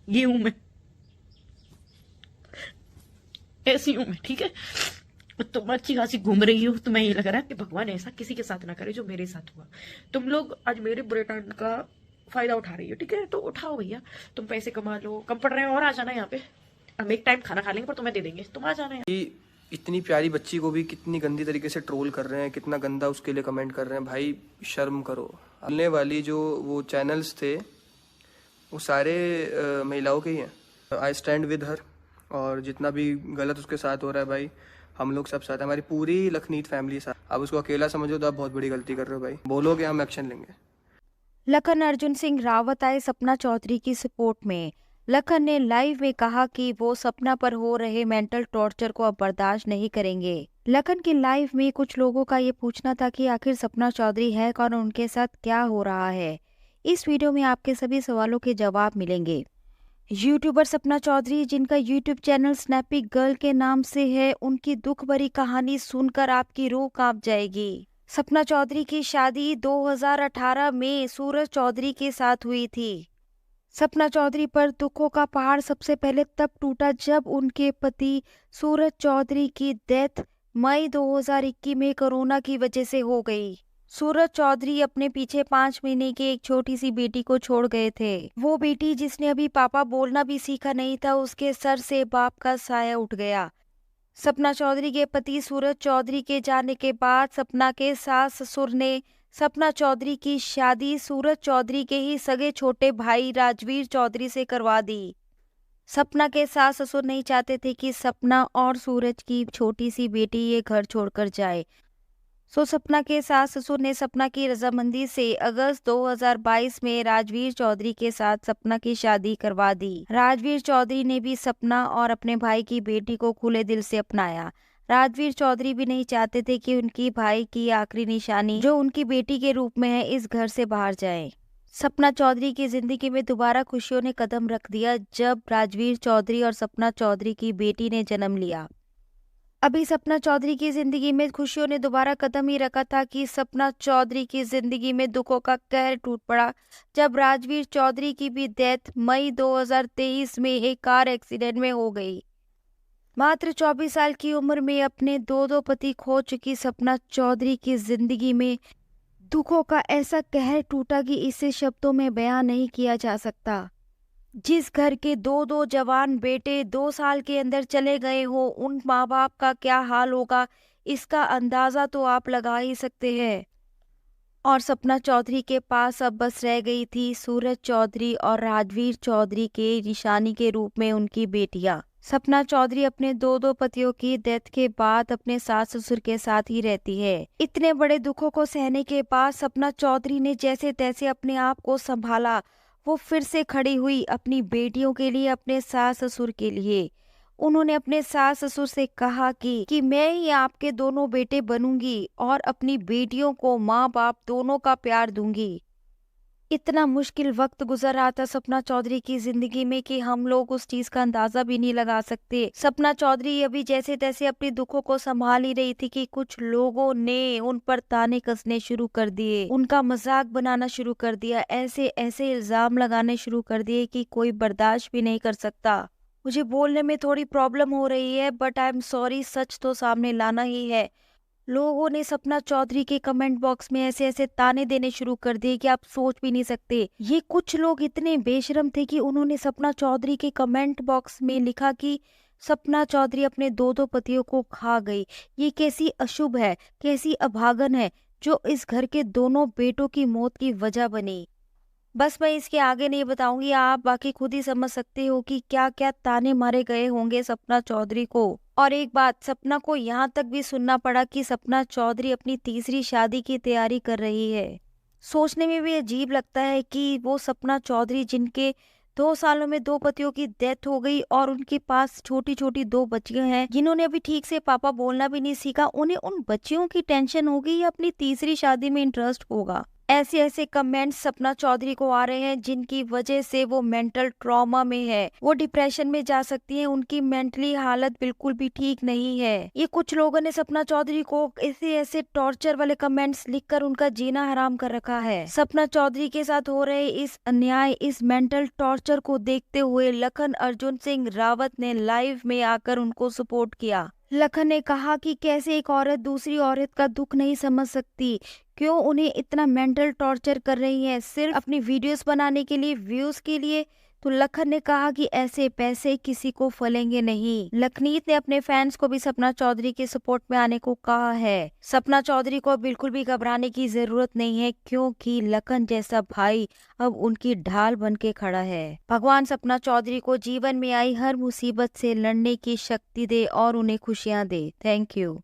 ये हूं मैं, ऐसी हूं मैं, ठीक है। तुम अच्छी खासी घूम रही हो, तुम्हें ये लग रहा है कि भगवान ऐसा किसी के साथ ना करे जो मेरे साथ हुआ। तुम लोग आज मेरे बुरे टाइम का फायदा उठा रही हो, ठीक है, तो उठाओ भैया। तुम पैसे कमा लो, कम पड़ रहे हो, और आ जाना यहाँ पे। हम एक टाइम खाना खा लेंगे पर तुम्हें दे देंगे, तुम आ जाना यहाँ। कि इतनी प्यारी बच्ची को भी कितनी गंदी तरीके से ट्रोल कर रहे हैं, कितना गंदा उसके लिए कमेंट कर रहे हैं। भाई शर्म करो। बोलने वाली जो वो चैनल्स थे वो सारे महिलाओं के ही हैं। आई स्टैंड विद हर, और जितना भी गलत उसके साथ हो रहा है भाई, हम लोग सब साथ हैं, हमारी पूरी लखनीत फैमिली साथ। अब उसको अकेला समझो तो आप बहुत बड़ी गलती कर रहे हो भाई। बोलोगे हम एक्शन लेंगे। लखन अर्जुन सिंह रावत आए सपना चौधरी की सपोर्ट में। लखन ने लाइव में कहा कि वो सपना पर हो रहे मेंटल टॉर्चर को अब बर्दाश्त नहीं करेंगे। लखन के लाइव में कुछ लोगों का ये पूछना था कि आखिर सपना चौधरी है कौन और उनके साथ क्या हो रहा है। इस वीडियो में आपके सभी सवालों के जवाब मिलेंगे। यूट्यूबर सपना चौधरी, जिनका यूट्यूब चैनल स्नैपी गर्ल के नाम से है, उनकी दुख भरी कहानी सुनकर आपकी रूह कांप जाएगी। सपना चौधरी की शादी 2018 में सूरज चौधरी के साथ हुई थी। सपना चौधरी पर दुखों का पहाड़ सबसे पहले तब टूटा जब उनके पति सूरज चौधरी की डेथ मई 2021 में कोरोना की वजह से हो गई। सूरज चौधरी अपने पीछे 5 महीने की एक छोटी सी बेटी को छोड़ गए थे। वो बेटी जिसने अभी पापा बोलना भी सीखा नहीं था, उसके सर से बाप का साया उठ गया। सपना चौधरी के पति सूरज चौधरी के जाने के बाद सपना के सास ससुर ने सपना चौधरी की शादी सूरज चौधरी के ही सगे छोटे भाई राजवीर चौधरी से करवा दी। सपना के सास ससुर नहीं चाहते थे कि सपना और सूरज की छोटी सी बेटी ये घर छोड़कर जाए। सपना के सास ससुर ने सपना की रजामंदी से अगस्त 2022 में राजवीर चौधरी के साथ सपना की शादी करवा दी। राजवीर चौधरी ने भी सपना और अपने भाई की बेटी को खुले दिल से अपनाया। राजवीर चौधरी भी नहीं चाहते थे कि उनकी भाई की आखिरी निशानी जो उनकी बेटी के रूप में है इस घर से बाहर जाए। सपना चौधरी की जिंदगी में दोबारा खुशियों ने कदम रख दिया जब राजवीर चौधरी और सपना चौधरी की बेटी ने जन्म लिया। अभी सपना चौधरी की जिंदगी में खुशियों ने दोबारा कदम ही रखा था कि सपना चौधरी की जिंदगी में दुखों का कहर टूट पड़ा जब राजवीर चौधरी की भी डेथ मई 2023 में एक कार एक्सीडेंट में हो गई। मात्र 24 साल की उम्र में अपने दो पति खो चुकी सपना चौधरी की जिंदगी में दुखों का ऐसा कहर टूटा कि इसे शब्दों में बयान नहीं किया जा सकता। जिस घर के दो जवान बेटे 2 साल के अंदर चले गए हो, उन माँ बाप का क्या हाल होगा इसका अंदाजा तो आप लगा ही सकते हैं। और सपना चौधरी के पास अब बस रह गई थी सूरज चौधरी और राजवीर चौधरी के निशानी के रूप में उनकी बेटियां। सपना चौधरी अपने दो पतियों की डेथ के बाद अपने सास ससुर के साथ ही रहती है। इतने बड़े दुखों को सहने के बाद सपना चौधरी ने जैसे तैसे अपने आप को संभाला। वो फिर से खड़ी हुई अपनी बेटियों के लिए, अपने सास ससुर के लिए। उन्होंने अपने सास ससुर से कहा कि मैं ही आपके दोनों बेटे बनूंगी और अपनी बेटियों को माँ बाप दोनों का प्यार दूंगी। इतना मुश्किल वक्त गुजर रहा था सपना चौधरी की जिंदगी में कि हम लोग उस चीज का अंदाजा भी नहीं लगा सकते। सपना चौधरी अभी जैसे तैसे अपने दुखों को संभाल ही रही थी कि कुछ लोगों ने उन पर ताने कसने शुरू कर दिए, उनका मजाक बनाना शुरू कर दिया, ऐसे ऐसे इल्जाम लगाने शुरू कर दिए कि कोई बर्दाश्त भी नहीं कर सकता। मुझे बोलने में थोड़ी प्रॉब्लम हो रही है बट आई एम सॉरी, सच तो सामने लाना ही है। लोगों ने सपना चौधरी के कमेंट बॉक्स में ऐसे ऐसे ताने देने शुरू कर दिए कि आप सोच भी नहीं सकते। ये कुछ लोग इतने बेशरम थे कि उन्होंने सपना चौधरी के कमेंट बॉक्स में लिखा कि सपना चौधरी अपने दो पतियों को खा गई। ये कैसी अशुभ है, कैसी अभागन है जो इस घर के दोनों बेटों की मौत की वजह बनी। बस मैं इसके आगे नहीं बताऊंगी, आप बाकी खुद ही समझ सकते हो कि क्या क्या ताने मारे गए होंगे सपना चौधरी को। और एक बात, सपना को यहाँ तक भी सुनना पड़ा कि सपना चौधरी अपनी तीसरी शादी की तैयारी कर रही है। सोचने में भी अजीब लगता है कि वो सपना चौधरी जिनके 2 सालों में 2 पतियों की डेथ हो गई और उनके पास छोटी छोटी 2 बच्चियां हैं जिन्होंने अभी ठीक से पापा बोलना भी नहीं सीखा, उन्हें उन बच्चियों की टेंशन होगी या अपनी तीसरी शादी में इंटरेस्ट होगा। ऐसे ऐसे कमेंट्स सपना चौधरी को आ रहे हैं जिनकी वजह से वो मेंटल ट्रॉमा में है, वो डिप्रेशन में जा सकती है, उनकी मेंटली हालत बिल्कुल भी ठीक नहीं है। ये कुछ लोगों ने सपना चौधरी को ऐसे ऐसे टॉर्चर वाले कमेंट्स लिखकर उनका जीना हराम कर रखा है। सपना चौधरी के साथ हो रहे इस अन्याय, इस मेंटल टॉर्चर को देखते हुए लखन अर्जुन सिंह रावत ने लाइव में आकर उनको सपोर्ट किया। लखन ने कहा कि कैसे एक औरत दूसरी औरत का दुख नहीं समझ सकती, क्यों उन्हें इतना मेंटल टॉर्चर कर रही है सिर्फ अपनी वीडियोस बनाने के लिए, व्यूज के लिए। तो लखन ने कहा कि ऐसे पैसे किसी को फलेंगे नहीं। लखनीत ने अपने फैंस को भी सपना चौधरी के सपोर्ट में आने को कहा है। सपना चौधरी को बिल्कुल भी घबराने की जरूरत नहीं है, क्योंकि लखन जैसा भाई अब उनकी ढाल बन के खड़ा है। भगवान सपना चौधरी को जीवन में आई हर मुसीबत से लड़ने की शक्ति दे और उन्हें खुशियां दे। Thank you.